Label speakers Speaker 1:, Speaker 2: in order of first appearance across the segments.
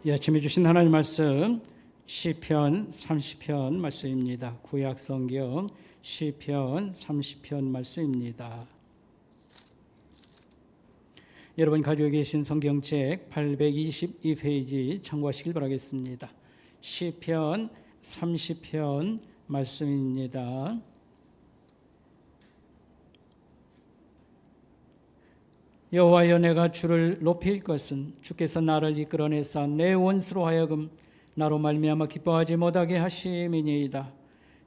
Speaker 1: 이 아침에 주신 하나님 말씀 시편 30편 말씀입니다. 구약 성경 시편 30편 말씀입니다. 여러분 가지고 계신 성경책 822페이지 참고하시길 바라겠습니다. 시편 30편 말씀입니다. 여호와여, 내가 주를 높일 것은 주께서 나를 이끌어내사 내 원수로 하여금 나로 말미암아 기뻐하지 못하게 하심이니이다.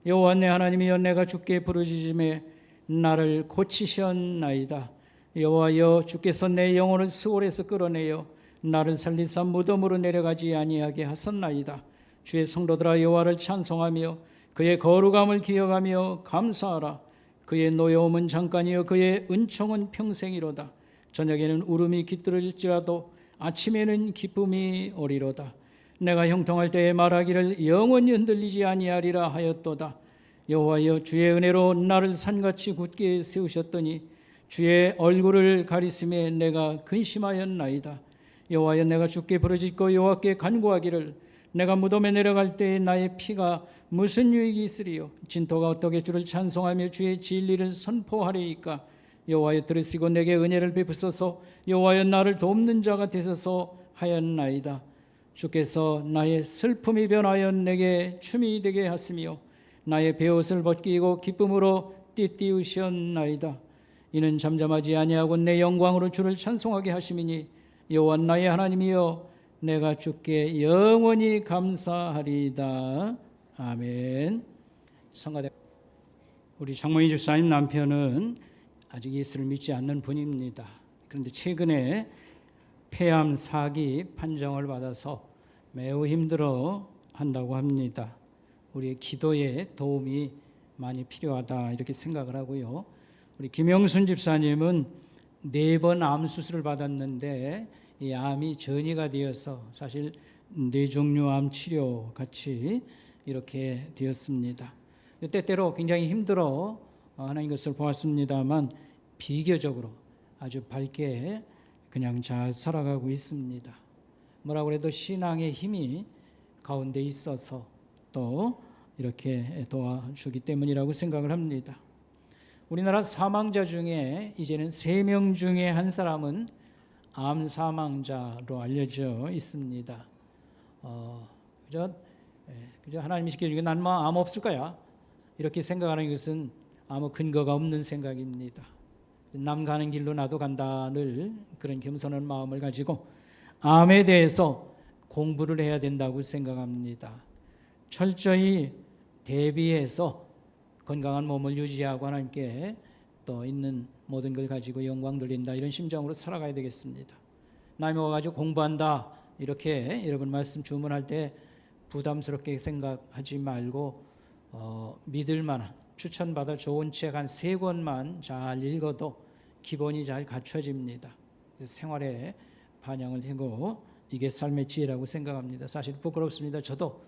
Speaker 1: 여호와 내 하나님이여, 내가 주께 부르짖음에 나를 고치셨나이다. 여호와여, 주께서 내 영혼을 수월에서 끌어내어 나를 살리사 무덤으로 내려가지 아니하게 하셨나이다. 주의 성도들아, 여호와를 찬송하며 그의 거룩함을 기억하며 감사하라. 그의 노여움은 잠깐이요 그의 은총은 평생이로다. 저녁에는 울음이 깃들을지라도 아침에는 기쁨이 오리로다. 내가 형통할 때에 말하기를 영원히 흔들리지 아니하리라 하였도다. 여호와여, 주의 은혜로 나를 산같이 굳게 세우셨더니 주의 얼굴을 가리심에 내가 근심하였나이다. 여호와여, 내가 주께 부르짖고 여호와께 간구하기를 내가 무덤에 내려갈 때에 나의 피가 무슨 유익이 있으리요? 진토가 어떻게 주를 찬송하며 주의 진리를 선포하리이까? 여호와여, 들으시고 내게 은혜를 베푸소서. 여호와여, 나를 돕는 자가 되소서 하였나이다. 주께서 나의 슬픔이 변하여 내게 춤이 되게 하시며 나의 베옷을 벗기고 기쁨으로 띠띠우셨나이다. 이는 잠잠하지 아니하고 내 영광으로 주를 찬송하게 하심이니 여호와 나의 하나님이여, 내가 주께 영원히 감사하리이다. 아멘. 성가대 우리 장모희 집사님 남편은 아직 예수를 믿지 않는 분입니다. 그런데 최근에 폐암 4기 판정을 받아서 매우 힘들어 한다고 합니다. 우리의 기도에 도움이 많이 필요하다 이렇게 생각을 하고요. 우리 김영순 집사님은 4번 암 수술을 받았는데 이 암이 전이가 되어서 사실 뇌종류암 치료 같이 이렇게 되었습니다. 때때로 굉장히 힘들어 하는 것을 보았습니다만 비교적으로 아주 밝게 그냥 잘 살아가고 있습니다. 뭐라고 해도 신앙의 힘이 가운데 있어서 또 이렇게 도와주기 때문이라고 생각을 합니다. 우리나라 사망자 중에 이제는 3명 중에 한 사람은 암 사망자로 알려져 있습니다. 그저 하나님이 시켜주니까 난 뭐 암 없을 거야 이렇게 생각하는 것은 아무 근거가 없는 생각입니다. 남 가는 길로 나도 간다, 늘 그런 겸손한 마음을 가지고 암에 대해서 공부를 해야 된다고 생각합니다. 철저히 대비해서 건강한 몸을 유지하고 하나님께 또 있는 모든 걸 가지고 영광 돌린다, 이런 심정으로 살아가야 되겠습니다. 남이 와가지고 공부한다 이렇게 여러분 말씀 주문할 때 부담스럽게 생각하지 말고 믿을 만한 추천받아 좋은 책 한 3권만 잘 읽어도 기본이 잘 갖춰집니다. 생활에 반영을 하고 이게 삶의 지혜라고 생각합니다. 사실 부끄럽습니다. 저도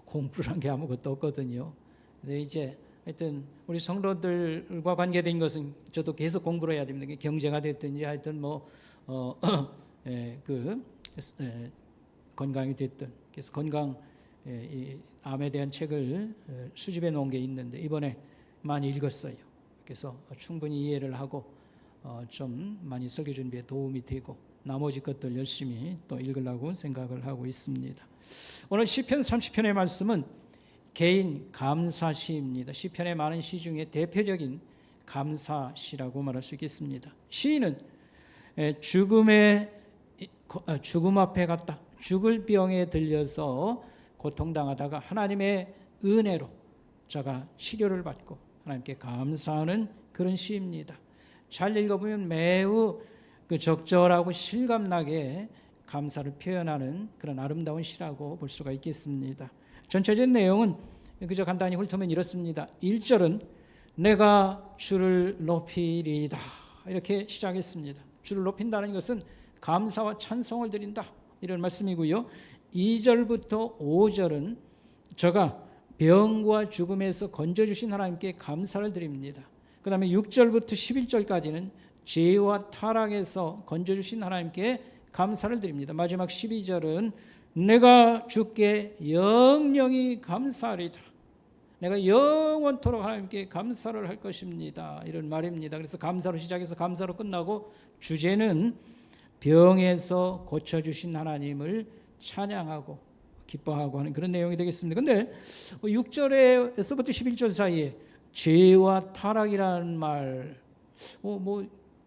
Speaker 1: 공부를 한 게 아무것도 없거든요. 근데 이제 하여튼 우리 성도들과 관계된 것은 저도 계속 공부를 해야 됩니다. 경제가 됐든지 하여튼 건강이 됐든. 그래서 건강 이 암에 대한 책을 수집해 놓은 게 있는데 이번에 많이 읽었어요. 그래서 충분히 이해를 하고 좀 많이 설교 준비에 도움이 되고 나머지 것들 열심히 또 읽으려고 생각을 하고 있습니다. 오늘 시편 30편의 말씀은 개인 감사시입니다. 시편의 많은 시 중에 대표적인 감사시라고 말할 수 있겠습니다. 시인은 죽음 앞에 갔다, 죽을 병에 들려서 고통당하다가 하나님의 은혜로 자가 치료를 받고 하나님께 감사하는 그런 시입니다. 잘 읽어보면 매우 적절하고 실감나게 감사를 표현하는 그런 아름다운 시라고 볼 수가 있겠습니다. 전체적인 내용은 그저 간단히 훑으면 이렇습니다. 1절은 내가 주를 높이리이다 이렇게 시작했습니다. 주를 높인다는 것은 감사와 찬송을 드린다 이런 말씀이고요. 2절부터 5절은 저가 병과 죽음에서 건져주신 하나님께 감사를 드립니다. 그 다음에 6절부터 11절까지는 죄와 타락에서 건져주신 하나님께 감사를 드립니다. 마지막 12절은 내가 주께 영영이 감사하리다. 내가 영원토록 하나님께 감사를 할 것입니다. 이런 말입니다. 그래서 감사로 시작해서 감사로 끝나고 주제는 병에서 고쳐주신 하나님을 찬양하고 기뻐하고 하는 그런 내용이 되겠습니다. 그런데 6절에서부터 11절 사이에 죄와 타락이라는 말,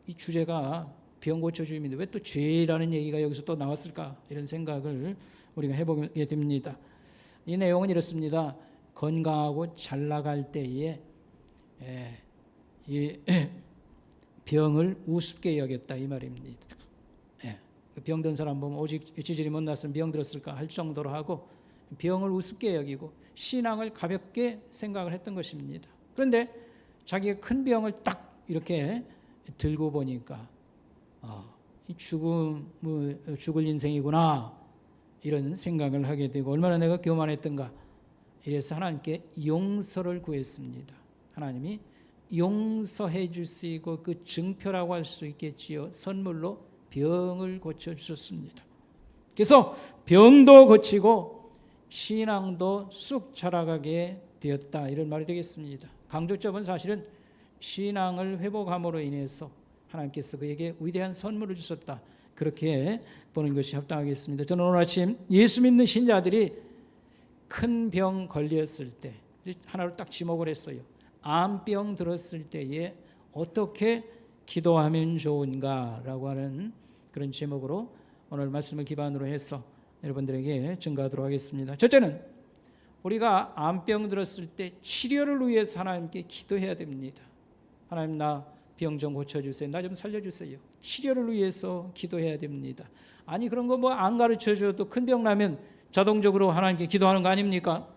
Speaker 1: 이 주제가 병 고쳐주임인데 왜 또 죄라는 얘기가 여기서 또 나왔을까? 이런 생각을 우리가 해보게 됩니다. 이 내용은 이렇습니다. 건강하고 잘 나갈 때에 이 병을 우습게 여겼다 이 말입니다. 병든 사람 보면 오직 지질이 못 났으면 병 들었을까 할 정도로 하고 병을 우습게 여기고 신앙을 가볍게 생각을 했던 것입니다. 그런데 자기가 큰 병을 딱 이렇게 들고 보니까 죽을 인생이구나 이런 생각을 하게 되고 얼마나 내가 교만했던가. 이래서 하나님께 용서를 구했습니다. 하나님이 용서해 줄 수 있고 그 증표라고 할 수 있겠지요. 선물로 병을 고쳐주셨습니다. 그래서 병도 고치고 신앙도 쑥 자라가게 되었다 이런 말이 되겠습니다. 강조점은 사실은 신앙을 회복함으로 인해서 하나님께서 그에게 위대한 선물을 주셨다 그렇게 보는 것이 합당하겠습니다. 저는 오늘 아침 예수 믿는 신자들이 큰 병 걸렸을 때 하나로 딱 지목을 했어요. 암병 들었을 때에 어떻게 기도하면 좋은가라고 하는 그런 제목으로 오늘 말씀을 기반으로 해서 여러분들에게 증거하도록 하겠습니다. 첫째는 우리가 암병 들었을 때 치료를 위해서 하나님께 기도해야 됩니다. 하나님 나 병 좀 고쳐주세요. 나 좀 살려주세요. 치료를 위해서 기도해야 됩니다. 아니 그런 거 뭐 안 가르쳐줘도 큰 병 나면 자동적으로 하나님께 기도하는 거 아닙니까?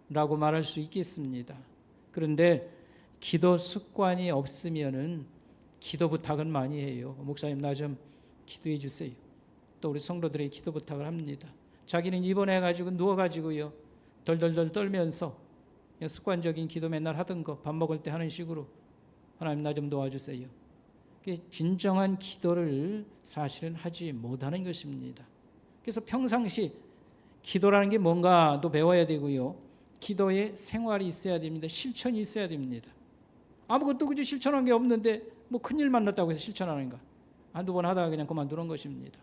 Speaker 1: 라고 말할 수 있겠습니다. 그런데 기도 습관이 없으면은 기도 부탁은 많이 해요. 목사님 나 좀 기도해 주세요. 또 우리 성도들에게 기도 부탁을 합니다. 자기는 입원해가지고 누워가지고요 덜덜덜 떨면서 습관적인 기도 맨날 하던 거 밥 먹을 때 하는 식으로 하나님 나 좀 도와주세요. 진정한 기도를 사실은 하지 못하는 것입니다. 그래서 평상시 기도라는 게 뭔가도 배워야 되고요. 기도의 생활이 있어야 됩니다. 실천이 있어야 됩니다. 아무것도 그저 실천한 게 없는데 뭐 큰일 만났다고 해서 실천하는가? 한두 번 하다가 그냥 그만두는 것입니다.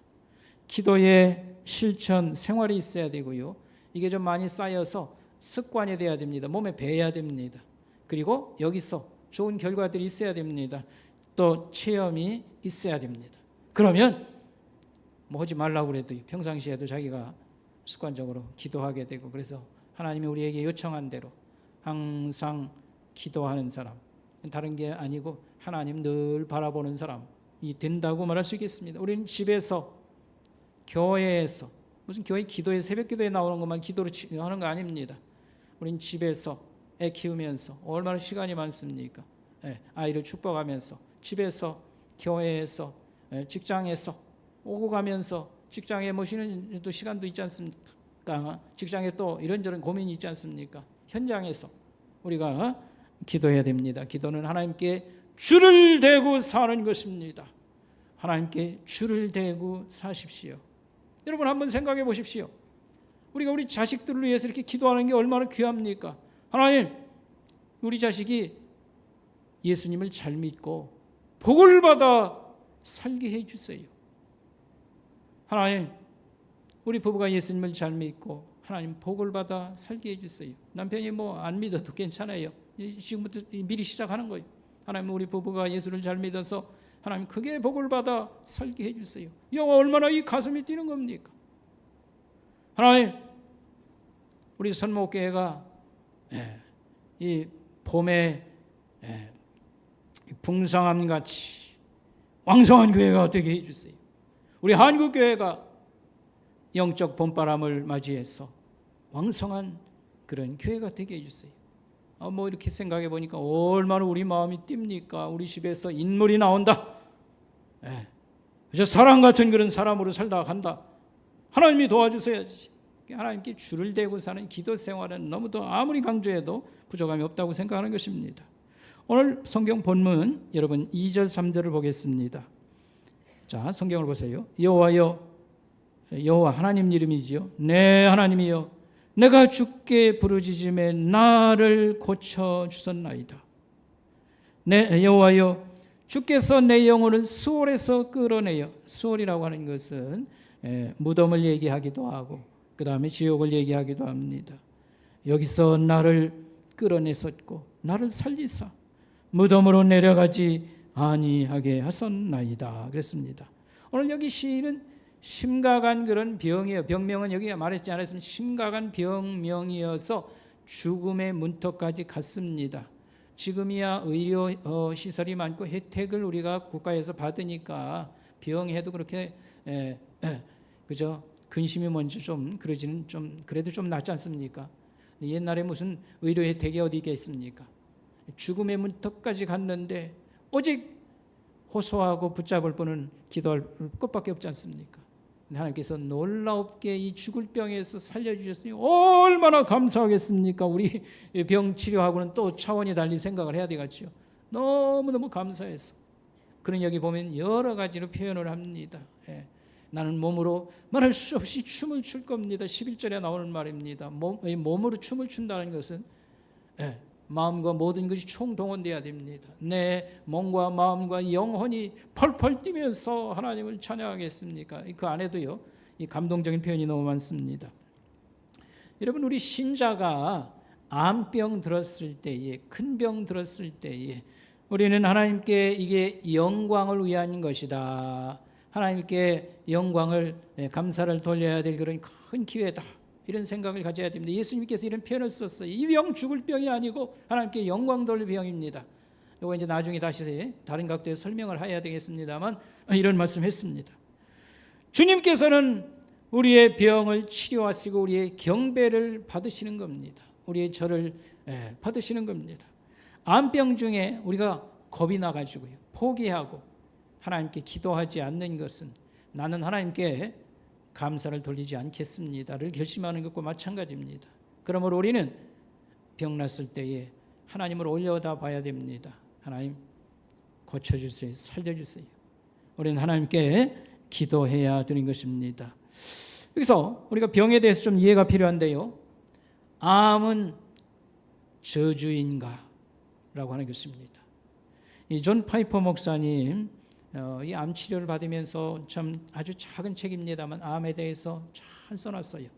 Speaker 1: 기도의 실천 생활이 있어야 되고요. 이게 좀 많이 쌓여서 습관이 돼야 됩니다. 몸에 배야 됩니다. 그리고 여기서 좋은 결과들이 있어야 됩니다. 또 체험이 있어야 됩니다. 그러면 뭐 하지 말라고 그래도 평상시에도 자기가 습관적으로 기도하게 되고 그래서 하나님이 우리에게 요청한 대로 항상 기도하는 사람, 다른 게 아니고 하나님 늘 바라보는 사람이 된다고 말할 수 있겠습니다. 우리는 집에서 교회에서 무슨 교회 기도에 새벽 기도에 나오는 것만 기도로 하는 거 아닙니다. 우리는 집에서 애 키우면서 얼마나 시간이 많습니까? 아이를 축복하면서 집에서 교회에서 직장에서 오고 가면서 직장에 모시는 또 시간도 있지 않습니까? 직장에 또 이런저런 고민이 있지 않습니까? 현장에서 우리가 기도해야 됩니다. 기도는 하나님께 줄을 대고 사는 것입니다. 하나님께 줄을 대고 사십시오. 여러분 한번 생각해 보십시오. 우리가 우리 자식들을 위해서 이렇게 기도하는 게 얼마나 귀합니까? 하나님, 우리 자식이 예수님을 잘 믿고 복을 받아 살게 해주세요. 하나님, 우리 부부가 예수님을 잘 믿고 하나님 복을 받아 살게 해주세요. 남편이 뭐 안 믿어도 괜찮아요. 지금부터 미리 시작하는 거예요. 하나님, 우리 부부가 예수를 잘 믿어서 하나님 크게 복을 받아 살게 해주세요. 이거 얼마나 이 가슴이 뛰는 겁니까? 하나님, 우리 선목교회가 이 봄에 풍성함같이 왕성한 교회가 되게 해주세요. 우리 한국교회가 영적 봄바람을 맞이해서 왕성한 그런 교회가 되게 해주세요. 뭐 이렇게 생각해 보니까 얼마나 우리 마음이 뜁니까? 우리 집에서 인물이 나온다. 그저 사람 같은 그런 사람으로 살다 간다. 하나님이 도와주셔야지. 하나님께 줄을 대고 사는 기도 생활은 너무도 아무리 강조해도 부족함이 없다고 생각하는 것입니다. 오늘 성경 본문 여러분 2절 3절을 보겠습니다. 자, 성경을 보세요. 여호와여 여호와 하나님 이름이지요. 내 하나님이여, 내가 주께 부르짖음에 나를 고쳐 주셨나이다. 내 여호와여, 주께서 내 영혼을 수월에서 끌어내요. 수월이라고 하는 것은 무덤을 얘기하기도 하고 그 다음에 지옥을 얘기하기도 합니다. 여기서 나를 끌어내셨고 나를 살리사 무덤으로 내려가지 아니하게 하셨나이다 그랬습니다. 오늘 여기 시인은 심각한 그런 병이에요. 병명은 여기 말했지 않았으면 심각한 병명이어서 죽음의 문턱까지 갔습니다. 지금이야 의료 시설이 많고 혜택을 우리가 국가에서 받으니까 병해도 그렇게 그죠? 근심이 먼저 좀 그러지는 좀 그래도 좀 낫지 않습니까? 옛날에 무슨 의료 혜택이 어디 있겠습니까? 죽음의 문턱까지 갔는데 오직 호소하고 붙잡을 분은 기도할 것밖에 없지 않습니까? 하나님께서 놀랍게 이 죽을 병에서 살려주셨으니 얼마나 감사하겠습니까? 우리 병 치료하고는 또 차원이 달리 생각을 해야 되겠죠. 너무너무 감사해서. 그런 여기 보면 여러 가지로 표현을 합니다. 나는 몸으로 말할 수 없이 춤을 출 겁니다. 11절에 나오는 말입니다. 몸으로 춤을 춘다는 것은 마음과 모든 것이 총동원돼야 됩니다. 내 몸과 마음과 영혼이 펄펄 뛰면서 하나님을 찬양하겠습니까? 그 안에도요, 이 감동적인 표현이 너무 많습니다. 여러분, 우리 신자가 암병 들었을 때에, 큰 병 들었을 때에 우리는 하나님께 이게 영광을 위한 것이다. 하나님께 영광을, 감사를 돌려야 될 그런 큰 기회다. 이런 생각을 가져야 됩니다. 예수님께서 이런 표현을 썼어요. 이 병 죽을 병이 아니고 하나님께 영광 돌릴 병입니다. 이거 이제 나중에 다시 다른 각도에서 설명을 해야 되겠습니다만 이런 말씀했습니다. 주님께서는 우리의 병을 치료하시고 우리의 경배를 받으시는 겁니다. 우리의 절을 받으시는 겁니다. 암병 중에 우리가 겁이 나가지고요, 포기하고 하나님께 기도하지 않는 것은 나는 하나님께 감사를 돌리지 않겠습니다를 결심하는 것과 마찬가지입니다. 그러므로 우리는 병났을 때에 하나님을 올려다 봐야 됩니다. 하나님 고쳐주세요. 살려주세요. 우리는 하나님께 기도해야 되는 것입니다. 여기서 우리가 병에 대해서 좀 이해가 필요한데요, 암은 저주인가? 라고 하는 것입니다. 이 존 파이퍼 목사님 이 암 치료를 받으면서 참 아주 작은 책입니다만 암에 대해서 잘 써놨어요.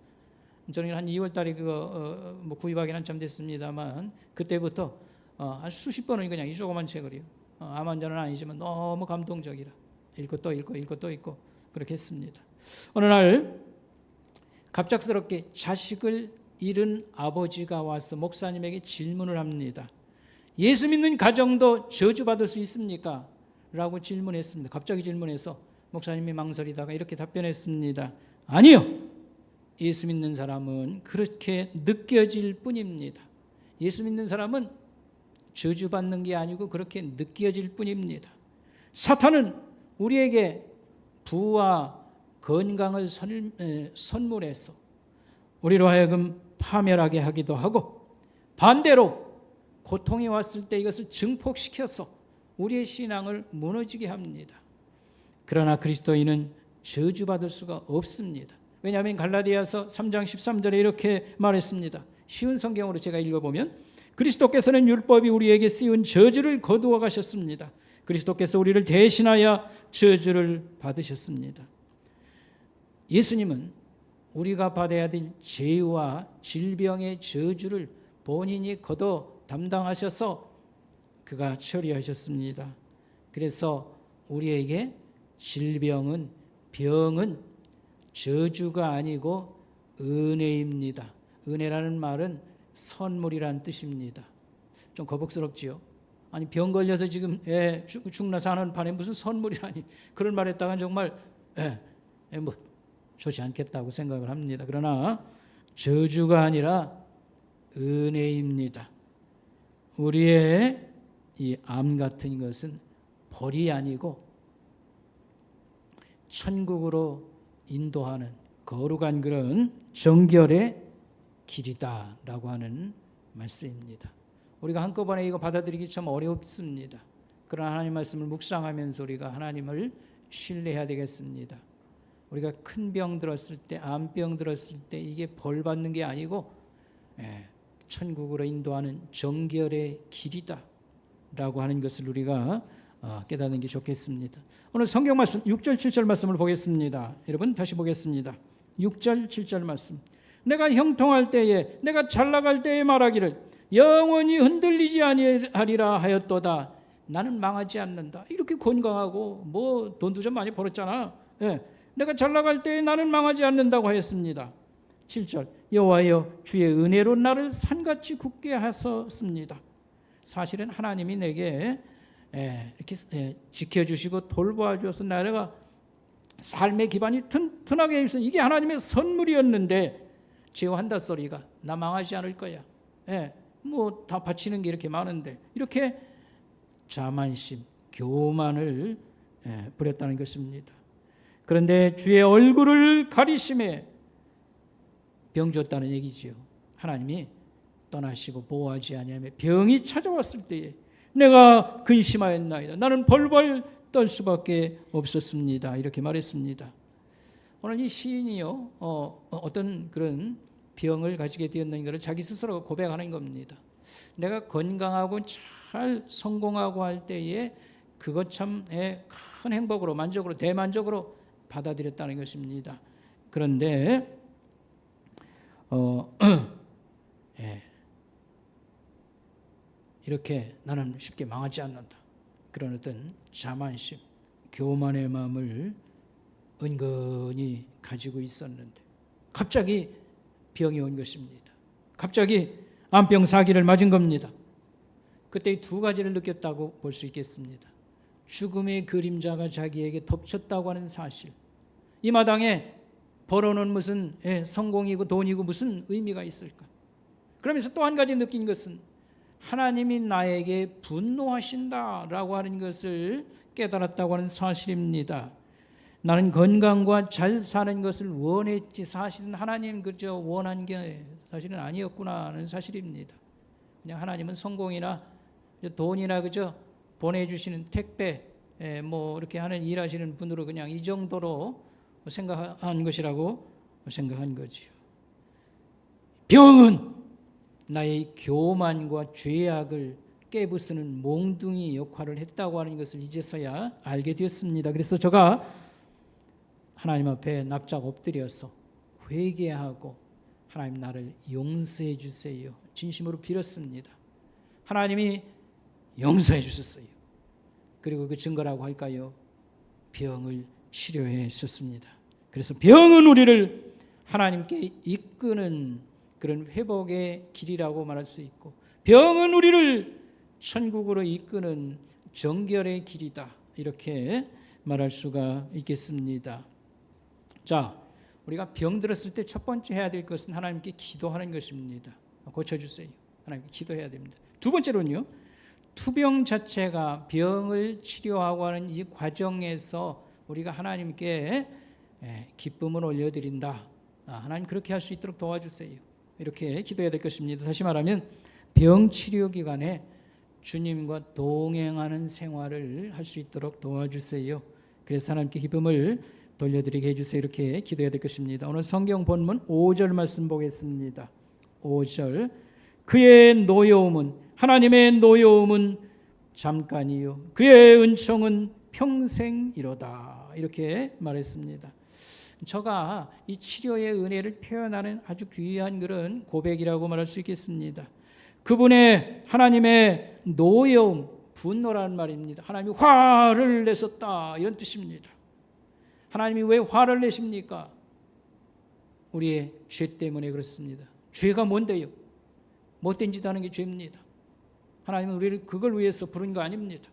Speaker 1: 저는 한 2월 달에 그거 구입하기는 한참 됐습니다만 그때부터 한 수십 번은 그냥 이 조그만 책을요. 암 환자는 아니지만 너무 감동적이라 읽고 또 읽고 읽고 또 읽고 그렇게 했습니다. 어느 날 갑작스럽게 자식을 잃은 아버지가 와서 목사님에게 질문을 합니다. 예수 믿는 가정도 저주받을 수 있습니까? 라고 질문했습니다. 갑자기 질문해서 목사님이 망설이다가 이렇게 답변했습니다. 아니요. 예수 믿는 사람은 그렇게 느껴질 뿐입니다. 예수 믿는 사람은 저주받는 게 아니고 그렇게 느껴질 뿐입니다. 사탄은 우리에게 부와 건강을 선물해서 우리로 하여금 파멸하게 하기도 하고 반대로 고통이 왔을 때 이것을 증폭시켜서 우리의 신앙을 무너지게 합니다. 그러나 그리스도인은 저주받을 수가 없습니다. 왜냐하면 갈라디아서 3장 13절에 이렇게 말했습니다. 쉬운 성경으로 제가 읽어보면 그리스도께서는 율법이 우리에게 씌운 저주를 거두어 가셨습니다. 그리스도께서 우리를 대신하여 저주를 받으셨습니다. 예수님은 우리가 받아야 될 죄와 질병의 저주를 본인이 거둬 담당하셔서 그가 처리하셨습니다. 그래서 우리에게 질병은, 병은 저주가 아니고 은혜입니다. 은혜라는 말은 선물이라는 뜻입니다. 좀 거북스럽지요? 아니 병 걸려서 지금 죽나 사는 판에 무슨 선물이라니, 그런 말 했다간 정말 뭐 좋지 않겠다고 생각을 합니다. 그러나 저주가 아니라 은혜입니다. 우리의 이 암 같은 것은 벌이 아니고 천국으로 인도하는 거룩한 그런 정결의 길이다라고 하는 말씀입니다. 우리가 한꺼번에 이거 받아들이기 참 어렵습니다. 그러나 하나님 말씀을 묵상하면서 우리가 하나님을 신뢰해야 되겠습니다. 우리가 큰 병 들었을 때, 암병 들었을 때 이게 벌 받는 게 아니고 천국으로 인도하는 정결의 길이다 라고 하는 것을 우리가 깨닫는 게 좋겠습니다. 오늘 성경 말씀 6절 7절 말씀을 보겠습니다. 여러분 다시 보겠습니다. 6절 7절 말씀. 내가 형통할 때에, 내가 잘 나갈 때에 말하기를 영원히 흔들리지 아니하리라 하였도다. 나는 망하지 않는다. 이렇게 건강하고 뭐 돈도 좀 많이 벌었잖아. 내가 잘 나갈 때에 나는 망하지 않는다고 하였습니다. 7절. 여호와여 주의 은혜로 나를 산같이 굳게 하셨습니다. 사실은 하나님이 내게 이렇게 지켜주시고 돌보아주셔서 내가 삶의 기반이 튼튼하게 해주셔서 이게 하나님의 선물이었는데 제어한다 소리가 나 망하지 않을 거야. 뭐 다 바치는 게 이렇게 많은데 이렇게 자만심, 교만을 부렸다는 것입니다. 그런데 주의 얼굴을 가리심에 병 줬다는 얘기지요. 하나님이 떠나시고 보호하지 아니하며 병이 찾아왔을 때에 내가 근심하였나이다. 나는 벌벌 떨 수밖에 없었습니다. 이렇게 말했습니다. 오늘 이 시인이요, 어떤 그런 병을 가지게 되었는 것을 자기 스스로 고백하는 겁니다. 내가 건강하고 잘 성공하고 할 때에 그것 참 큰 행복으로 만족으로 대만족으로 받아들였다는 것입니다. 그런데 이렇게 나는 쉽게 망하지 않는다. 그런 어떤 자만심, 교만의 마음을 은근히 가지고 있었는데 갑자기 병이 온 것입니다. 갑자기 암병 사기를 맞은 겁니다. 그때 두 가지를 느꼈다고 볼 수 있겠습니다. 죽음의 그림자가 자기에게 덮쳤다고 하는 사실. 이 마당에 벌어놓은 무슨 성공이고 돈이고 무슨 의미가 있을까? 그러면서 또 한 가지 느낀 것은 하나님이 나에게 분노하신다라고 하는 것을 깨달았다고 하는 사실입니다. 나는 건강과 잘 사는 것을 원했지 사실은 하나님 그저 원한 게 사실은 아니었구나 하는 사실입니다. 그냥 하나님은 성공이나 돈이나 그저 보내주시는 택배 뭐 이렇게 하는 일하시는 분으로 그냥 이 정도로 생각한 것이라고 생각한 거지요. 병은 나의 교만과 죄악을 깨부수는 몽둥이 역할을 했다고 하는 것을 이제서야 알게 되었습니다. 그래서 제가 하나님 앞에 납작 엎드려서 회개하고 하나님 나를 용서해 주세요. 진심으로 빌었습니다. 하나님이 용서해 주셨어요. 그리고 그 증거라고 할까요? 병을 치료해 주셨습니다. 그래서 병은 우리를 하나님께 이끄는 그런 회복의 길이라고 말할 수 있고 병은 우리를 천국으로 이끄는 정결의 길이다. 이렇게 말할 수가 있겠습니다. 자, 우리가 병 들었을 때 첫 번째 해야 될 것은 하나님께 기도하는 것입니다. 고쳐주세요. 하나님께 기도해야 됩니다. 두 번째로는요. 투병 자체가 병을 치료하고 하는 이 과정에서 우리가 하나님께 기쁨을 올려드린다. 하나님 그렇게 할 수 있도록 도와주세요. 이렇게 기도해야 될 것입니다. 다시 말하면 병 치료 기간에 주님과 동행하는 생활을 할 수 있도록 도와주세요. 그래서 하나님께 기쁨을 돌려드리게 해주세요. 이렇게 기도해야 될 것입니다. 오늘 성경 본문 5절 말씀 보겠습니다. 5절. 그의 노여움은 하나님의 노여움은 잠깐이요 그의 은총은 평생이로다. 이렇게 말했습니다. 저가 이 치료의 은혜를 표현하는 아주 귀한 그런 고백이라고 말할 수 있겠습니다. 그분의 하나님의 노여움, 분노라는 말입니다. 하나님이 화를 내셨다 이런 뜻입니다. 하나님이 왜 화를 내십니까? 우리의 죄 때문에 그렇습니다. 죄가 뭔데요? 못된 짓 하는 게 죄입니다. 하나님은 우리를 그걸 위해서 부른 거 아닙니다.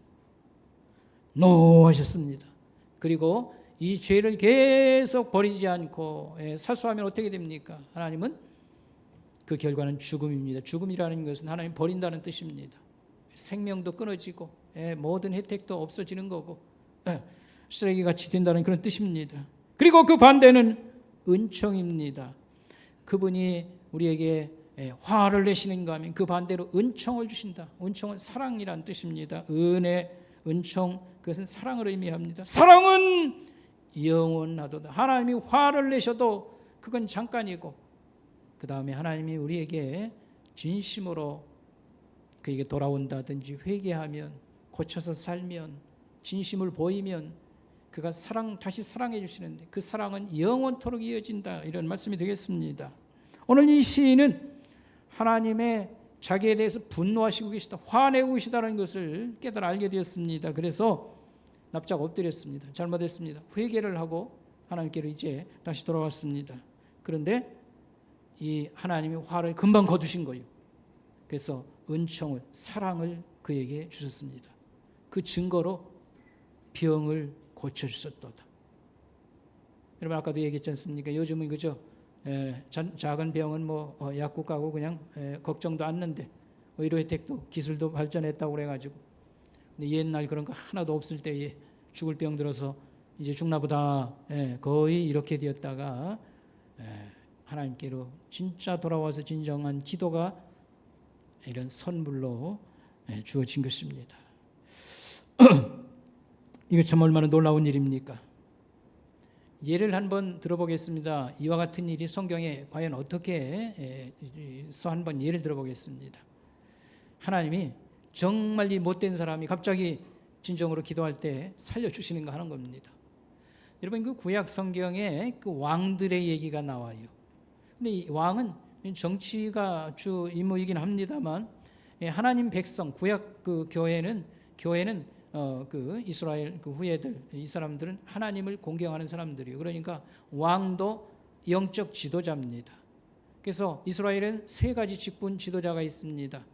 Speaker 1: 노하셨습니다. 그리고 이 죄를 계속 버리지 않고 사수하면 어떻게 됩니까? 하나님은 그 결과는 죽음입니다. 죽음이라는 것은 하나님 버린다는 뜻입니다. 생명도 끊어지고 모든 혜택도 없어지는 거고 쓰레기같이 된다는 그런 뜻입니다. 그리고 그 반대는 은총입니다. 그분이 우리에게 화를 내시는가 하면 그 반대로 은총을 주신다. 은총은 사랑이라는 뜻입니다. 은혜, 은총 그것은 사랑을 의미합니다. 사랑은 영원하도다. 하나님이 화를 내셔도 그건 잠깐이고, 그 다음에 하나님이 우리에게 진심으로 그에게 돌아온다든지 회개하면, 고쳐서 살면, 진심을 보이면 그가 다시 사랑해 주시는데 그 사랑은 영원토록 이어진다, 이런 말씀이 되겠습니다. 오늘 이 시인은 하나님의 자기에 대해서 분노하시고 계시다, 화내고 계시다는 것을 깨달아 알게 되었습니다. 그래서 납작 엎드렸습니다. 잘못했습니다. 회개를 하고 하나님께로 이제 다시 돌아왔습니다. 그런데 이 하나님이 화를 금방 거두신 거예요. 그래서 은총을, 사랑을 그에게 주셨습니다. 그 증거로 병을 고쳐주셨도다. 여러분 아까도 얘기했지 않습니까? 요즘은 그죠? 작은 병은 뭐 약국 가고 그냥 걱정도 않는데 의료 혜택도 기술도 발전했다고 그래가지고, 근데 옛날 그런 거 하나도 없을 때에 죽을 병 들어서 이제 죽나보다 거의 이렇게 되었다가 하나님께로 진짜 돌아와서 진정한 기도가 이런 선물로 주어진 것입니다. 이거 참 얼마나 놀라운 일입니까? 예를 한번 들어보겠습니다. 이와 같은 일이 성경에 과연 어떻게 서 한번 예를 들어보겠습니다. 하나님이 정말 이 못된 사람이 갑자기 진정으로 기도할 때 살려주시는가 하는 겁니다. 여러분 그 구약 성경에 그 왕들의 얘기가 나와요. 근데 이 왕은 정치가 주 임무이긴 합니다만, 하나님 백성, 구약 그 교회는 그 이스라엘 그 후예들, 이 사람들은 하나님을 공경하는 사람들이에요. 그러니까 왕도 영적 지도자입니다. 그래서 이스라엘은 세 가지 직분 지도자가 있습니다.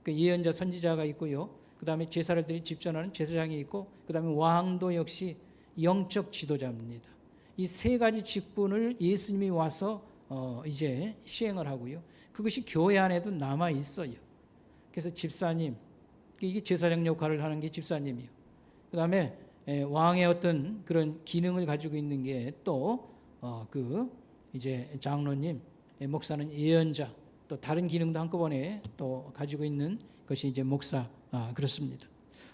Speaker 1: 그 예언자, 선지자가 있고요. 그 다음에 제사를 드리 집전하는 제사장이 있고, 그 다음에 왕도 역시 영적 지도자입니다. 이 세 가지 직분을 예수님이 와서 이제 시행을 하고요. 그것이 교회 안에도 남아 있어요. 그래서 집사님, 이게 제사장 역할을 하는 게 집사님이요. 그 다음에 왕의 어떤 그런 기능을 가지고 있는 게 또 그 이제 장로님, 목사는 예언자, 또 다른 기능도 한꺼번에 또 가지고 있는 것이 이제 목사, 그렇습니다.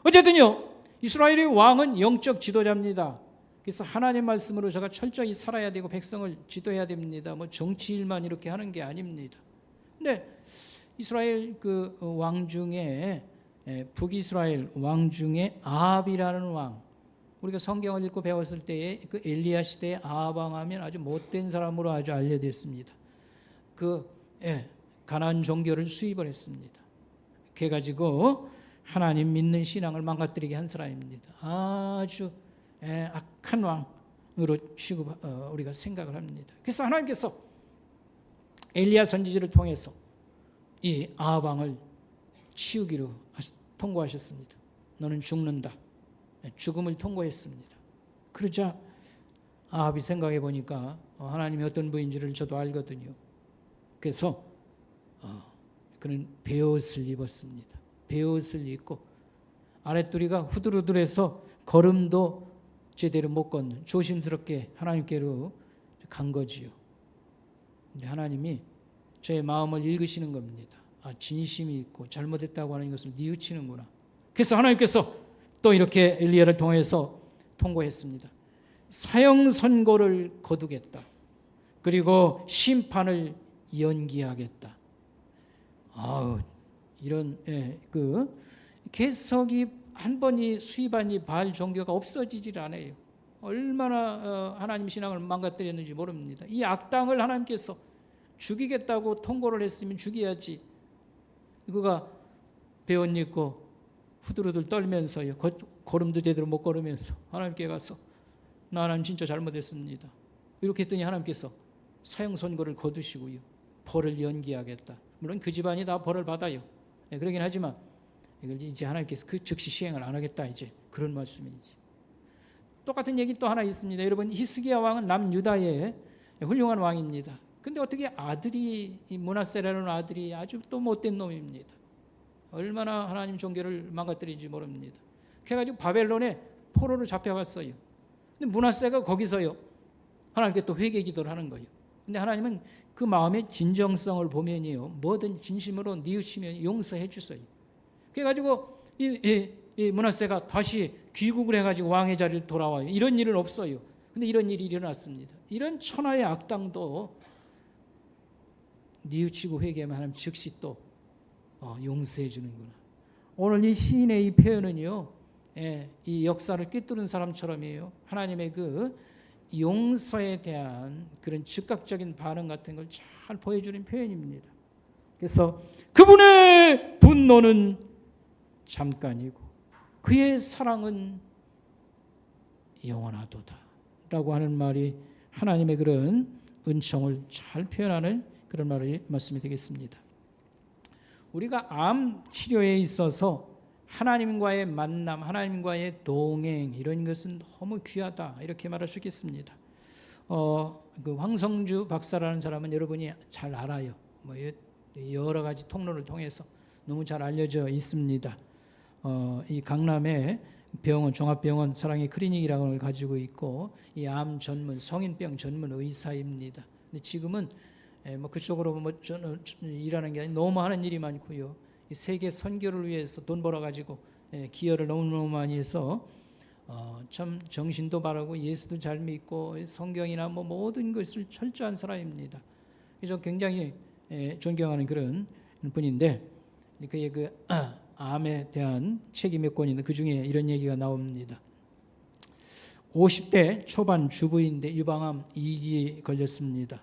Speaker 1: 어쨌든요, 이스라엘의 왕은 영적 지도자입니다. 그래서 하나님 말씀으로 제가 철저히 살아야 되고 백성을 지도해야 됩니다. 뭐 정치 일만 이렇게 하는 게 아닙니다. 근데 이스라엘 그 왕 중에 북이스라엘 왕 중에 아합이라는 왕, 우리가 성경을 읽고 배웠을 때에 그 엘리야 시대의 아합 왕하면 아주 못된 사람으로 아주 알려졌습니다. 그 가나안 종교를 수입을 했습니다. 그래 가지고 하나님 믿는 신앙을 망가뜨리게 한 사람입니다. 아주 악한 왕으로 우리가 생각을 합니다. 그래서 하나님께서 엘리야 선지자를 통해서 이 아합 왕을 치우기로 통고하셨습니다. 너는 죽는다. 죽음을 통고했습니다. 그러자 아합이 생각해 보니까 하나님이 어떤 분인지를 저도 알거든요. 그래서 그는 베옷을 입었습니다. 베옷을 입고 아랫도리가 후들후들해서 걸음도 제대로 못 걷는, 조심스럽게 하나님께로 간 거지요. 근데 하나님이 저의 마음을 읽으시는 겁니다. 진심이 있고 잘못했다고 하는 것을 뉘우치는구나. 그래서 하나님께서 또 이렇게 엘리야를 통해서 통고했습니다. 사형 선고를 거두겠다. 그리고 심판을 연기하겠다. 이런 그 개석이 한 번이 수입한 이 바알 종교가 없어지질 않아요. 얼마나 하나님 신앙을 망가뜨렸는지 모릅니다. 이 악당을 하나님께서 죽이겠다고 통고를 했으면 죽여야지. 그가 배옷 입고 후들후들 떨면서요, 걸음도 제대로 못 걸으면서 하나님께 가서 나 하나님 진짜 잘못했습니다. 이렇게 했더니 하나님께서 사형 선고를 거두시고요, 벌을 연기하겠다. 물론 그 집안이 다 벌을 받아요. 그러긴 하지만 이걸 이제 하나님께서 그 즉시 시행을 안 하겠다, 이제 그런 말씀이지. 똑같은 얘기 또 하나 있습니다. 여러분, 히스기야 왕은 남유다의 훌륭한 왕입니다. 근데 어떻게 아들이, 이 므낫세라는 아들이 아주 또 못된 놈입니다. 얼마나 하나님 종교를 망가뜨린지 모릅니다. 그래가지고 바벨론에 포로로 잡혀갔어요. 근데 므낫세가 거기서요, 하나님께 또 회개 기도를 하는 거예요. 근데 하나님은 그 마음의 진정성을 보면요, 뭐든 진심으로 뉘우치면 용서해 주세요. 그래가지고 이 므낫세가 다시 귀국을 해가지고 왕의 자리를 돌아와요. 이런 일은 없어요. 근데 이런 일이 일어났습니다. 이런 천하의 악당도 뉘우치고 회개하면 하나님 즉시 또 용서해 주는구나. 오늘 이 시인의 이 표현은요, 이 역사를 꿰뚫은 사람처럼이에요. 하나님의 그 용서에 대한 그런 즉각적인 반응 같은 걸 잘 보여주는 표현입니다. 그래서 그분의 분노는 잠깐이고 그의 사랑은 영원하도다 라고 하는 말이 하나님의 그런 은총을 잘 표현하는 그런 말씀이 되겠습니다. 우리가 암 치료에 있어서 하나님과의 만남, 하나님과의 동행 이런 것은 너무 귀하다 이렇게 말할 수 있겠습니다. 그 황성주 박사라는 사람은 여러분이 잘 알아요. 뭐 여러 가지 통로를 통해서 너무 잘 알려져 있습니다. 이 강남에 병원, 종합병원 사랑의 클리닉이라는 걸 가지고 있고 이 암 전문, 성인병 전문 의사입니다. 근데 지금은 뭐 그쪽으로 저는 일하는 게 아니라 너무 하는 일이 많고요. 이 세계 선교를 위해서 돈 벌어가지고 기여를 너무너무 많이 해서 참 정신도 바르고 예수도 잘 믿고 성경이나 뭐 모든 것을 철저한 사람입니다. 그래서 굉장히 존경하는 그런 분인데 그의 그 암에 대한 책이 몇 권 있는데 그 중에 이런 얘기가 나옵니다. 50대 초반 주부인데 유방암 2기 걸렸습니다.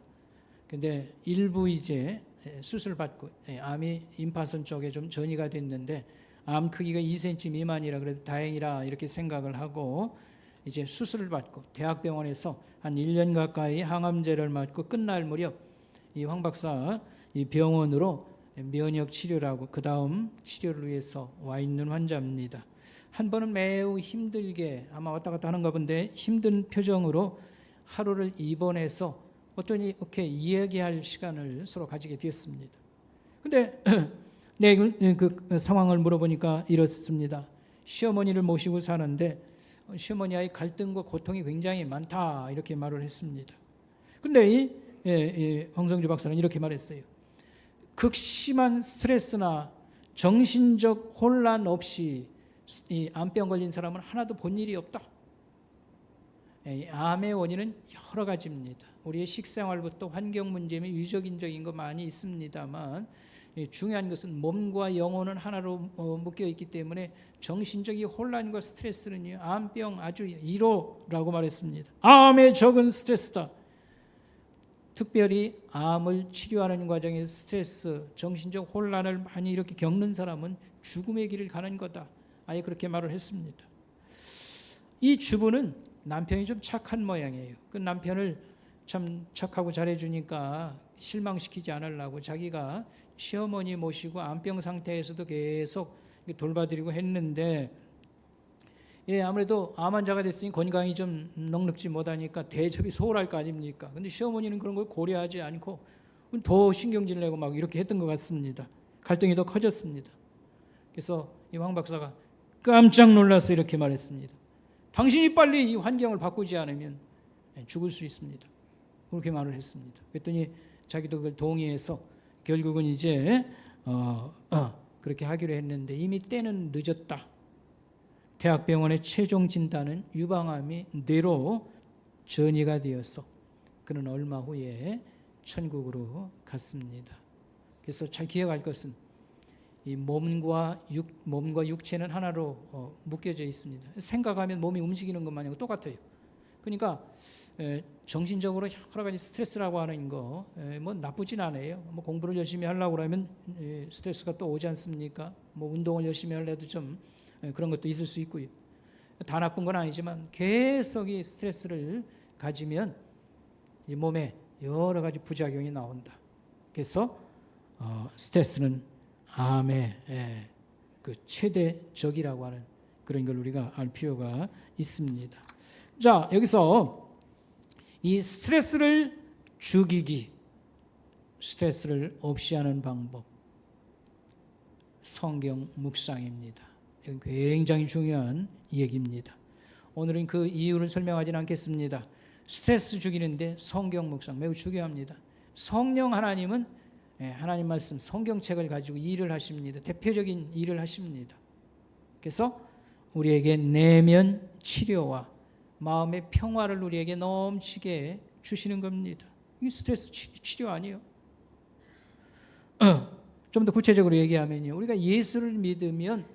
Speaker 1: 근데 일부 이제 수술 받고 암이 임파선 쪽에 좀 전이가 됐는데 암 크기가 2cm 미만이라 그래도 다행이라 이렇게 생각을 하고 이제 수술을 받고 대학병원에서 한 1년 가까이 항암제를 맞고 끝날 무렵 이 황 박사 이 병원으로 면역 치료라고 그 다음 치료를 위해서 와 있는 환자입니다. 한 번은 매우 힘들게 아마 왔다 갔다 하는가 본데 힘든 표정으로 하루를 입원해서 어떠니 이렇게 이야기할 시간을 서로 가지게 되었습니다. 근데 그 상황을 물어보니까 이렇습니다. 시어머니를 모시고 사는데 시어머니와의 갈등과 고통이 굉장히 많다 이렇게 말을 했습니다. 근데 이 황성주 박사는 이렇게 말했어요. 극심한 스트레스나 정신적 혼란 없이 이 암병 걸린 사람은 하나도 본 일이 없다. 암의 원인은 여러 가지입니다. 우리의 식생활부터 환경 문제 및 유전적인 거 많이 있습니다만 중요한 것은 몸과 영혼은 하나로 묶여 있기 때문에 정신적인 혼란과 스트레스는요 암병 아주 1호라고 말했습니다. 암의 적은 스트레스다. 특별히 암을 치료하는 과정에서 스트레스, 정신적 혼란을 많이 이렇게 겪는 사람은 죽음의 길을 가는 거다. 아예 그렇게 말을 했습니다. 이 주부는 남편이 좀 착한 모양이에요. 그 남편을 참 착하고 잘해주니까 실망시키지 않으려고 자기가 시어머니 모시고 암병 상태에서도 계속 돌봐드리고 했는데 아무래도 암 환자가 됐으니 건강이 좀 넉넉지 못하니까 대접이 소홀할 거 아닙니까? 근데 시어머니는 그런 걸 고려하지 않고 더 신경질 내고 막 이렇게 했던 것 같습니다. 갈등이 더 커졌습니다. 그래서 이 황 박사가 깜짝 놀라서 이렇게 말했습니다. 당신이 빨리 이 환경을 바꾸지 않으면 죽을 수 있습니다. 그렇게 말을 했습니다. 그랬더니 자기도 그걸 동의해서 결국은 이제 그렇게 하기로 했는데 이미 때는 늦었다. 대학병원의 최종 진단은 유방암이 뇌로 전이가 되어서 그는 얼마 후에 천국으로 갔습니다. 그래서 잘 기억할 것은 이 몸과 육체는 하나로 묶여져 있습니다. 생각하면 몸이 움직이는 것만하고 똑같아요. 그러니까 정신적으로 여러 가지 스트레스라고 하는 거 뭐 나쁘진 않아요. 뭐 공부를 열심히 하려고 하면 스트레스가 또 오지 않습니까? 뭐 운동을 열심히 하려도 좀 그런 것도 있을 수 있고요. 다 나쁜 건 아니지만 계속 이 스트레스를 가지면 이 몸에 여러 가지 부작용이 나온다. 그래서 스트레스는 암의 그 최대 적이라고 하는 그런 걸 우리가 알 필요가 있습니다. 자, 여기서 이 스트레스를 죽이기, 스트레스를 없이 하는 방법, 성경 묵상입니다. 이건 굉장히 중요한 얘기입니다. 오늘은 그 이유를 설명하지는 않겠습니다. 스트레스 죽이는데 성경 묵상 매우 중요합니다. 성령 하나님은 하나님 말씀 성경책을 가지고 일을 하십니다. 대표적인 일을 하십니다. 그래서 우리에게 내면 치료와 마음의 평화를 우리에게 넘치게 주시는 겁니다. 이게 스트레스 치료 아니에요? 좀 더 구체적으로 얘기하면요, 우리가 예수를 믿으면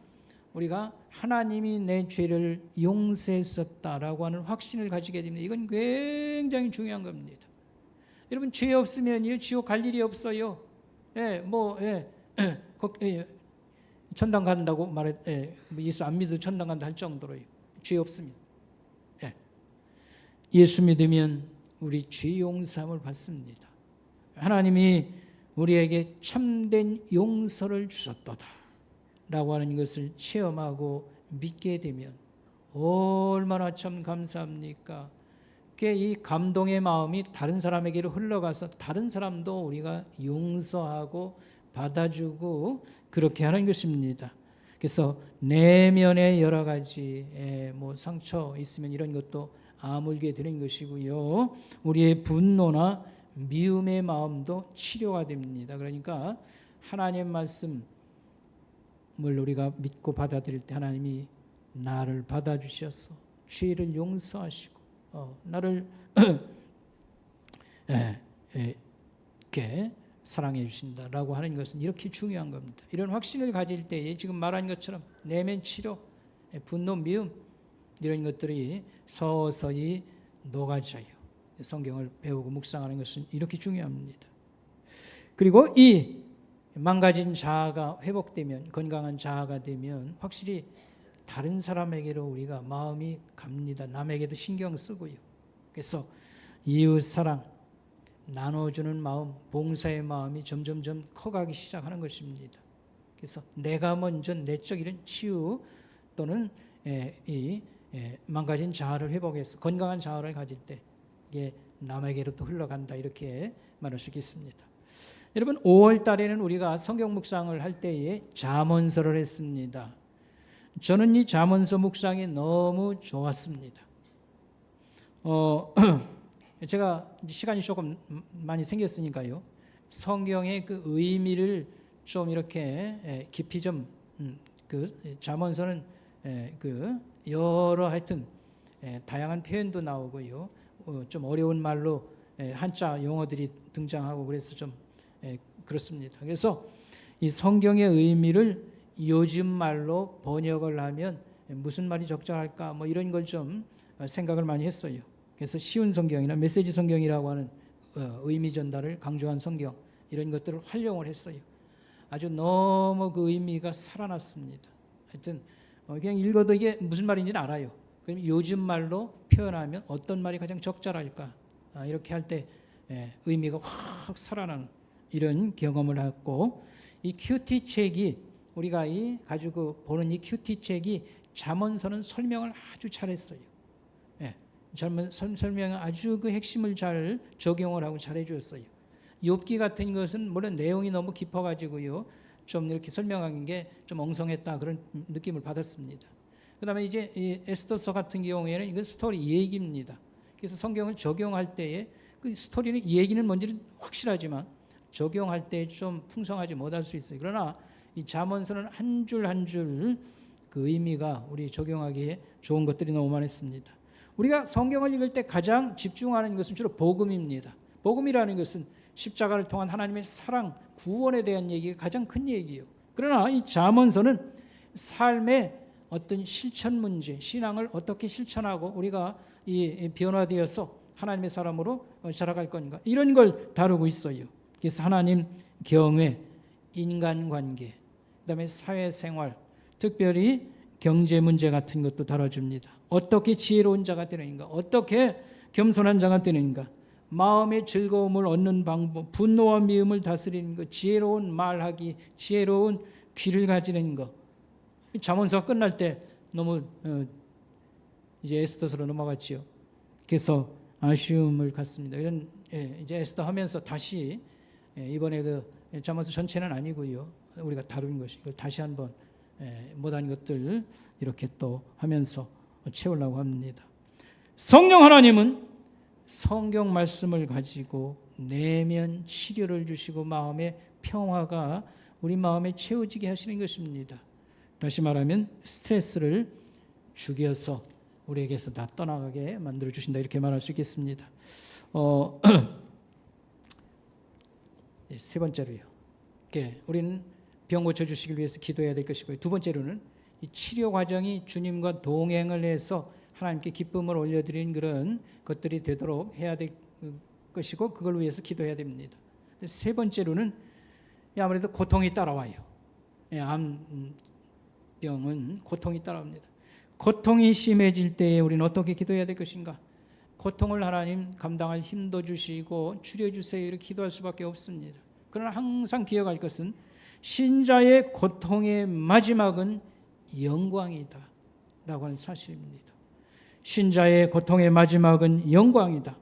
Speaker 1: 우리가 하나님이 내 죄를 용서했었다라고 하는 확신을 가지게 됩니다. 이건 굉장히 중요한 겁니다. 여러분, 죄 없으면요 지옥 갈 일이 없어요. 천당 간다고 예수 안 믿어도 천당 간다 할 정도로요. 죄 없습니다. 예수 믿으면 우리 죄 용서함을 받습니다. 하나님이 우리에게 참된 용서를 주셨도다 라고 하는 것을 체험하고 믿게 되면 얼마나 참 감사합니까? 이 감동의 마음이 다른 사람에게로 흘러가서 다른 사람도 우리가 용서하고 받아주고 그렇게 하는 것입니다. 그래서 내면에 여러 가지 상처 있으면 이런 것도 아물게 되는 것이고요. 우리의 분노나 미움의 마음도 치료가 됩니다. 그러니까 하나님 말씀을 우리가 믿고 받아들일 때 하나님이 나를 받아주셔서 죄를 용서하시고 나를 이렇게 사랑해 주신다라고 하는 것은 이렇게 중요한 겁니다. 이런 확신을 가질 때에 지금 말한 것처럼 내면 치료, 분노, 미움 이런 것들이 서서히 녹아져요. 성경을 배우고 묵상하는 것은 이렇게 중요합니다. 그리고 이 망가진 자아가 회복되면, 건강한 자아가 되면 확실히 다른 사람에게로 우리가 마음이 갑니다. 남에게도 신경 쓰고요. 그래서 이웃 사랑, 나눠주는 마음, 봉사의 마음이 점점점 커가기 시작하는 것입니다. 그래서 내가 먼저 내적 이런 치유 또는 이 망가진 자아를 회복해서 건강한 자아를 가질 때 이게 남에게로 또 흘러간다, 이렇게 말할 수 있겠습니다. 여러분, 5월 달에는 우리가 성경 묵상을 할 때에 잠언서를 했습니다. 저는 이 잠언서 묵상이 너무 좋았습니다. 제가 시간이 조금 많이 생겼으니까요, 성경의 그 의미를 좀 이렇게 깊이 좀 그 잠언서는 그 여러 하여튼 다양한 표현도 나오고요, 좀 어려운 말로 한자 용어들이 등장하고 그래서 좀 그렇습니다. 그래서 이 성경의 의미를 요즘 말로 번역을 하면 무슨 말이 적절할까 이런 걸 좀 생각을 많이 했어요. 그래서 쉬운 성경이나 메시지 성경이라고 하는 의미 전달을 강조한 성경, 이런 것들을 활용을 했어요. 아주 너무 그 의미가 살아났습니다. 하여튼 그냥 읽어도 이게 무슨 말인지는 알아요. 그럼 요즘 말로 표현하면 어떤 말이 가장 적절할까, 이렇게 할 때 의미가 확 살아나는 이런 경험을 했고, 이 큐티 책이 우리가 가지고 보는 이 큐티 책이 잠언서는 설명을 아주 잘했어요. 설명은 아주 그 핵심을 잘 적용을 하고 잘 해주었어요. 욥기 같은 것은 물론 내용이 너무 깊어가지고요, 좀 이렇게 설명하는 게 좀 엉성했다, 그런 느낌을 받았습니다. 그다음에 이제 이 에스더서 같은 경우에는 이건 스토리 얘기입니다. 그래서 성경을 적용할 때에 그 스토리는 얘기는 뭔지는 확실하지만 적용할 때 좀 풍성하지 못할 수 있어요. 그러나 이 잠언서는 한 줄 한 줄 그 의미가 우리 적용하기에 좋은 것들이 너무 많았습니다. 우리가 성경을 읽을 때 가장 집중하는 것은 주로 복음입니다. 복음이라는 것은 십자가를 통한 하나님의 사랑, 구원에 대한 얘기가 가장 큰 얘기예요. 그러나 이 잠언서는 삶의 어떤 실천 문제, 신앙을 어떻게 실천하고 우리가 이 변화되어서 하나님의 사람으로 자라갈 건가, 이런 걸 다루고 있어요. 그래서 하나님 경외, 인간관계, 그다음에 사회생활, 특별히 경제 문제 같은 것도 다뤄줍니다. 어떻게 지혜로운 자가 되는가, 어떻게 겸손한 자가 되는가, 마음의 즐거움을 얻는 방법, 분노와 미움을 다스리는 것, 지혜로운 말하기, 지혜로운 귀를 가지는 것. 잠언서가 끝날 때 너무 이제 에스더서로 넘어갔지요. 그래서 아쉬움을 갖습니다. 이런 이제 에스더 하면서 다시 이번에 그 잠언서 전체는 아니고요, 우리가 다룬 것이 이걸 다시 한번 못한 것들 이렇게 또 하면서 채우려고 합니다. 성령 하나님은 성경 말씀을 가지고 내면 치료를 주시고 마음의 평화가 우리 마음에 채워지게 하시는 것입니다. 다시 말하면 스트레스를 죽여서 우리에게서 다 떠나가게 만들어 주신다, 이렇게 말할 수 있겠습니다. 세 번째로요, 우리는 병 고쳐 주시길 위해서 기도해야 될 것이고요. 두 번째로는 이 치료 과정이 주님과 동행을 해서 하나님께 기쁨을 올려드리는 그런 것들이 되도록 해야 될 것이고, 그걸 위해서 기도해야 됩니다. 세 번째로는 아무래도 고통이 따라와요. 암병은 고통이 따라옵니다. 고통이 심해질 때에 우리는 어떻게 기도해야 될 것인가? 고통을 하나님 감당할 힘도 주시고 줄여주세요, 이렇게 기도할 수밖에 없습니다. 그러나 항상 기억할 것은 신자의 고통의 마지막은 영광이다 라고 하는 사실입니다. 신자의 고통의 마지막은 영광이다.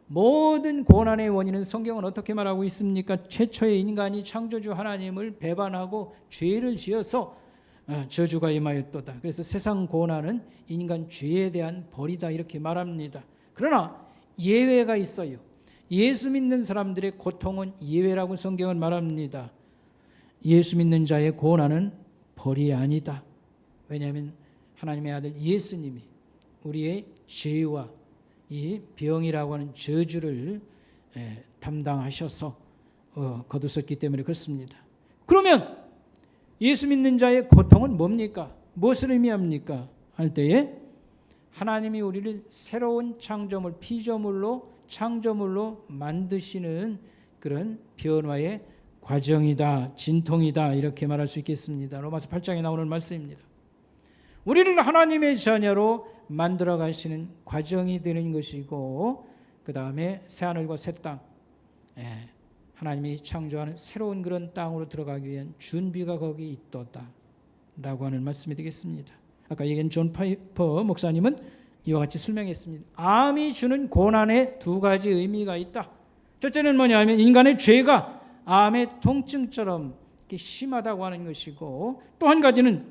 Speaker 1: 모든 고난의 원인은 성경은 어떻게 말하고 있습니까? 최초의 인간이 창조주 하나님을 배반하고 죄를 지어서 저주가 임하였도다. 그래서 세상 고난은 인간 죄에 대한 벌이다, 이렇게 말합니다. 그러나 예외가 있어요. 예수 믿는 사람들의 고통은 예외라고 성경은 말합니다. 예수 믿는 자의 고난은 벌이 아니다. 왜냐하면 하나님의 아들 예수님이 우리의 죄와 이 병이라고 하는 저주를 담당하셔서 거두셨기 때문에 그렇습니다. 그러면 예수 믿는 자의 고통은 뭡니까? 무엇을 의미합니까? 할 때에 하나님이 우리를 새로운 창조물, 피조물로 창조물로 만드시는 그런 변화의 과정이다, 진통이다, 이렇게 말할 수 있겠습니다. 로마서 8장에 나오는 말씀입니다. 우리를 하나님의 자녀로 만들어 가시는 과정이 되는 것이고, 그 다음에 새하늘과 새 땅, 하나님이 창조하는 새로운 그런 땅으로 들어가기 위한 준비가 거기 있도다 라고 하는 말씀이 되겠습니다. 아까 얘기한 존 파이퍼 목사님은 이와 같이 설명했습니다. 암이 주는 고난에 두 가지 의미가 있다. 첫째는 뭐냐면 인간의 죄가 암의 통증처럼 심하다고 하는 것이고, 또 한 가지는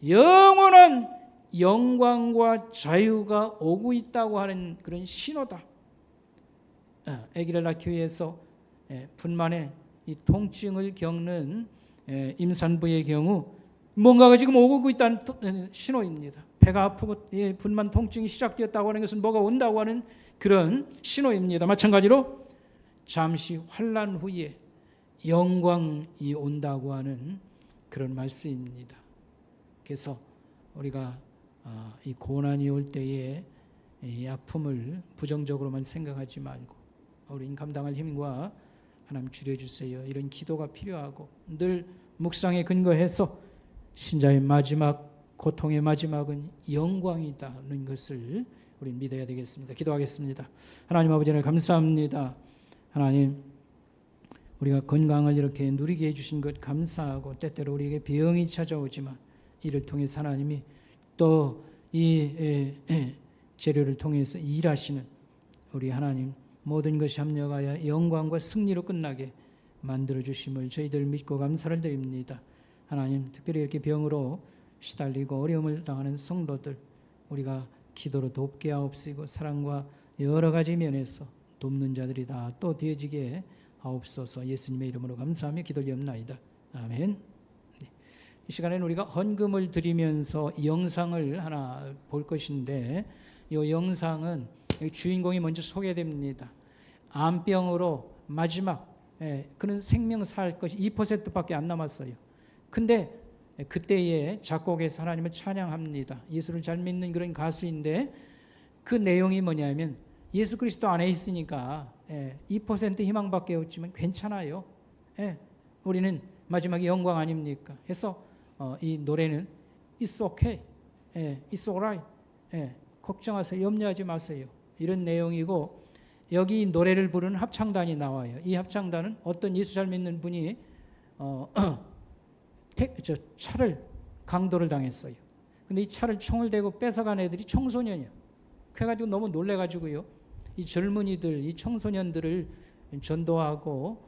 Speaker 1: 영원한 영광과 자유가 오고 있다고 하는 그런 신호다. 아기를 낳기 위해서 분만의 이 통증을 겪는 임산부의 경우 뭔가가 지금 오고 있다는 신호입니다. 배가 아프고 분만 통증이 시작되었다고 하는 것은 뭐가 온다고 하는 그런 신호입니다. 마찬가지로 잠시 환난 후에 영광이 온다고 하는 그런 말씀입니다. 그래서 우리가 이 고난이 올 때에 이 아픔을 부정적으로만 생각하지 말고 우리는 감당할 힘과 하나님 줄여주세요, 이런 기도가 필요하고, 늘 묵상에 근거해서 신자의 마지막, 고통의 마지막은 영광이다는 것을 우리는 믿어야 되겠습니다. 기도하겠습니다. 하나님 아버지, 하나님 감사합니다. 하나님, 우리가 건강을 이렇게 누리게 해주신 것 감사하고, 때때로 우리에게 병이 찾아오지만 이를 통해서 하나님이 또 이 재료를 통해서 일하시는 우리 하나님, 모든 것이 합력하여 영광과 승리로 끝나게 만들어주심을 저희들 믿고 감사를 드립니다. 하나님, 특별히 이렇게 병으로 시달리고 어려움을 당하는 성도들, 우리가 기도로 돕게 하옵시고 사랑과 여러 가지 면에서 돕는 자들이 다 또 되어지게 하옵소서. 예수님의 이름으로 감사하며 기도드리옵나이다. 아멘. 이 시간에는 우리가 헌금을 드리면서 영상을 하나 볼 것인데, 이 영상은 주인공이 먼저 소개됩니다. 암병으로 마지막 그는 생명 살 것이 2%밖에 안 남았어요. 근데 그때의 작곡에서 하나님을 찬양합니다. 예수를 잘 믿는 그런 가수인데, 그 내용이 뭐냐면 예수 그리스도 안에 있으니까 2% 희망밖에 없지만 괜찮아요. 우리는 마지막에 영광 아닙니까? 해서 이 노래는 It's okay, It's alright, 걱정하세요, 염려하지 마세요, 이런 내용이고, 여기 노래를 부르는 합창단이 나와요. 이 합창단은 어떤 예수 잘 믿는 분이 차를 강도를 당했어요. 근데 이 차를 총을 대고 뺏어간 애들이 청소년이에요. 그래가지고 너무 놀래가지고요, 이 젊은이들, 이 청소년들을 전도하고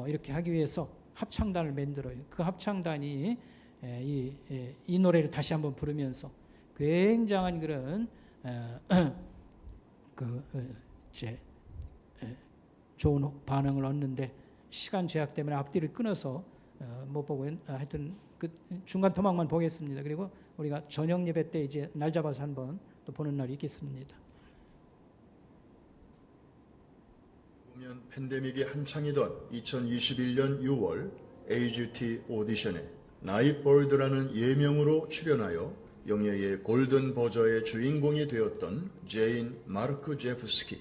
Speaker 1: 이렇게 하기 위해서 합창단을 만들어요. 그 합창단이 이 노래를 다시 한번 부르면서 굉장한 그런 좋은 반응을 얻는데, 시간 제약 때문에 앞뒤를 끊어서 못 보고 하여튼 그 중간 토막만 보겠습니다. 그리고 우리가 저녁 예배 때 이제 날 잡아서 한번 또 보는 날이 있겠습니다.
Speaker 2: 보면 팬데믹이 한창이던 2021년 6월 AGT 오디션에 나이트버드라는 예명으로 출연하여 영예의 골든 버저의 주인공이 되었던 제인 마르크 제프스키.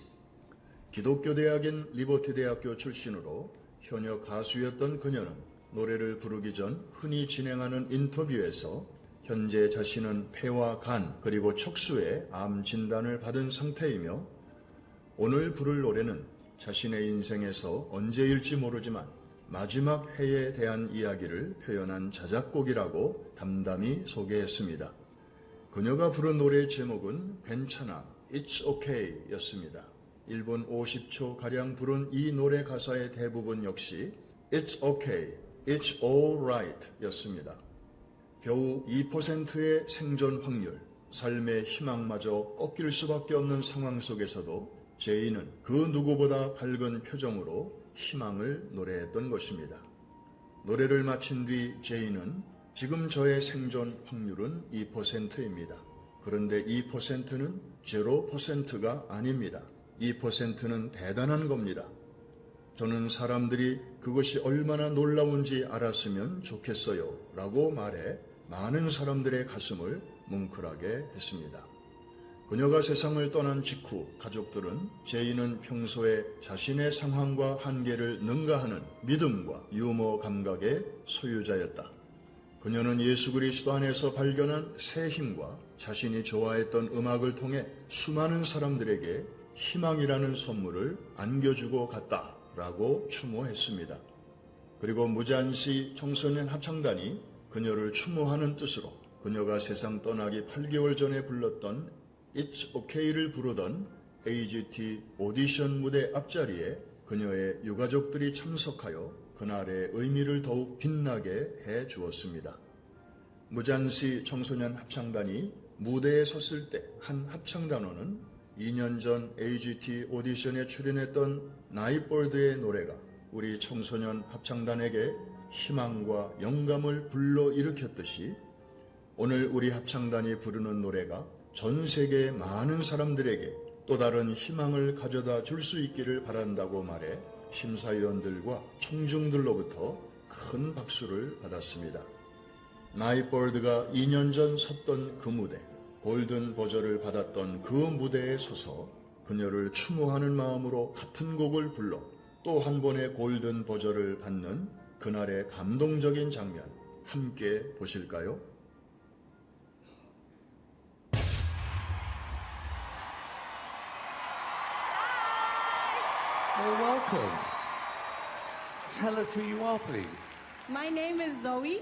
Speaker 2: 기독교 대학인 리버티 대학교 출신으로 현역 가수였던 그녀는 노래를 부르기 전 흔히 진행하는 인터뷰에서 현재 자신은 폐와 간 그리고 척수에 암 진단을 받은 상태이며 오늘 부를 노래는 자신의 인생에서 언제일지 모르지만 마지막 해에 대한 이야기를 표현한 자작곡이라고 담담히 소개했습니다. 그녀가 부른 노래의 제목은 괜찮아, It's Okay 였습니다. 1분 50초 가량 부른 이 노래 가사의 대부분 역시 It's Okay, It's Alright 였습니다. 겨우 2%의 생존 확률, 삶의 희망마저 꺾일 수밖에 없는 상황 속에서도 제인은 그 누구보다 밝은 표정으로 희망을 노래했던 것입니다. 노래를 마친 뒤 제인은 지금 저의 생존 확률은 2%입니다. 그런데 2%는 0%가 아닙니다. 2%는 대단한 겁니다. 저는 사람들이 그것이 얼마나 놀라운지 알았으면 좋겠어요 라고 말해 많은 사람들의 가슴을 뭉클하게 했습니다. 그녀가 세상을 떠난 직후 가족들은 제인은 평소에 자신의 상황과 한계를 능가하는 믿음과 유머 감각의 소유자였다. 그녀는 예수 그리스도 안에서 발견한 새 힘과 자신이 좋아했던 음악을 통해 수많은 사람들에게 희망이라는 선물을 안겨주고 갔다라고 추모했습니다. 그리고 무잔시 청소년 합창단이 그녀를 추모하는 뜻으로 그녀가 세상 떠나기 8개월 전에 불렀던 It's OK를 부르던 AGT 오디션 무대 앞자리에 그녀의 유가족들이 참석하여 그날의 의미를 더욱 빛나게 해 주었습니다. 무잔시 청소년 합창단이 무대에 섰을 때 한 합창단원은 2년 전 AGT 오디션에 출연했던 나이트버드의 노래가 우리 청소년 합창단에게 희망과 영감을 불러일으켰듯이 오늘 우리 합창단이 부르는 노래가 전 세계의 많은 사람들에게 또 다른 희망을 가져다 줄 수 있기를 바란다고 말해 심사위원들과 청중들로부터 큰 박수를 받았습니다. 나이트버드가 2년 전 섰던 그 무대, 골든 버저를 받았던 그 무대에 서서 그녀를 추모하는 마음으로 같은 곡을 불러 또 한 번의 골든 버저를 받는 그날의 감동적인 장면 함께 보실까요?
Speaker 3: Well, welcome. Tell us who you are, please.
Speaker 4: My name is Zoe,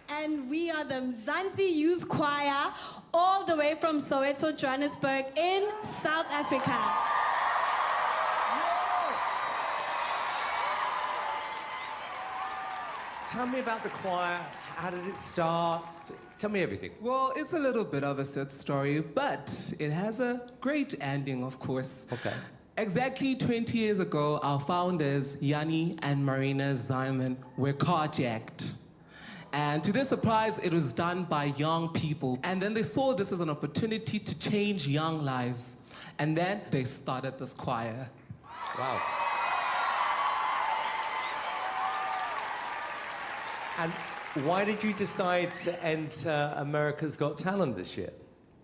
Speaker 4: and we are the Mzansi Youth Choir, all the way from Soweto, Johannesburg, in South Africa.
Speaker 3: Tell me about the choir. How did it start? Tell me everything.
Speaker 5: Well, it's a little bit of a sad story, but it has a great ending, of course.
Speaker 3: Okay.
Speaker 5: Exactly 20 years ago, our founders, Yanni and Marina Simon, were carjacked. And to their surprise, it was done by young people. And then they saw this as an opportunity to change young lives. And then they started this choir.
Speaker 3: Wow. And why did you decide to enter America's Got Talent this year?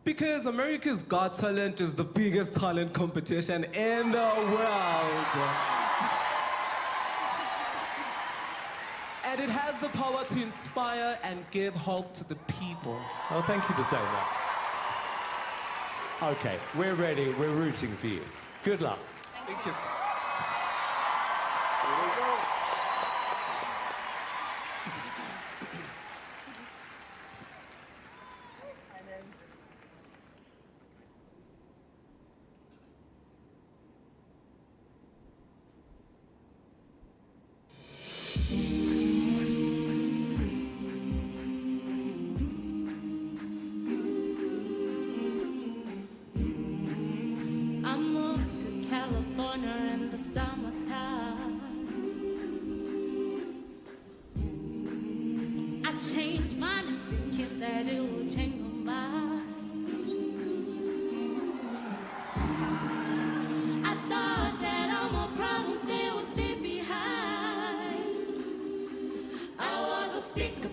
Speaker 5: Because America's Got Talent is the biggest talent competition in the world. And it has the power to inspire and give hope to the people.
Speaker 3: Oh, thank you for saying that. Okay, we're ready. We're rooting for you. Good luck.
Speaker 5: Thank you.
Speaker 4: I moved to California in the summertime. I changed mine and thinking that it would change my mind.
Speaker 6: Think